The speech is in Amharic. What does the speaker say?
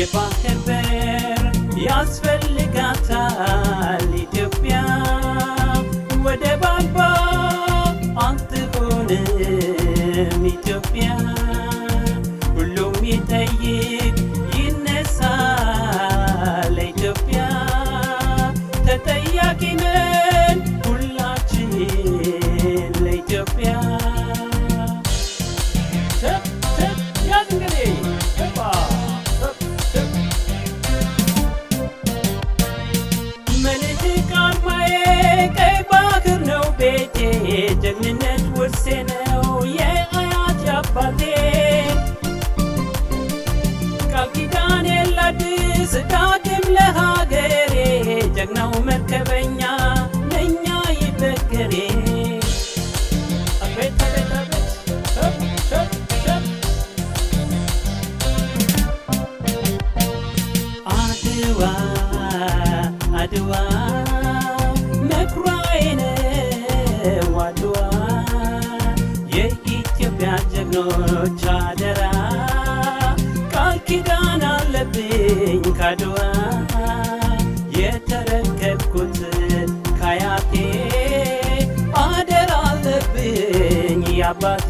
የባህር በር ያስፈልጋታል ኢትዮጵያ ወደብ አልባ አትሆንም ኢትዮጵያ ሁሉም ይጠይቅ ይነሳል ኢትዮጵያ ተጠያቂ ነን ሁላችን ለኢትዮጵያ ያዝ እንግዲህ መልህቅ አርማዬ ቀይ ባህር ነው ቤቴ ጀግንነት ውርሴ ነው የአያት አባቴ ቃል ኪዳኔ ላድስ ዳግም ለሀገሬ ጀግናው መርከበኛ ለእኛ ይበገሬ አቤት አቤት አቤት አድዋ አድዋ መኩሪያዬ ነው አድዋ የኢትዮጵያ ጀግኖች አደራ ቃል ኪዳን አለብኝ ካድዋ የተረከብኩት ካያቴ አደራ አለብኝ ያባቴ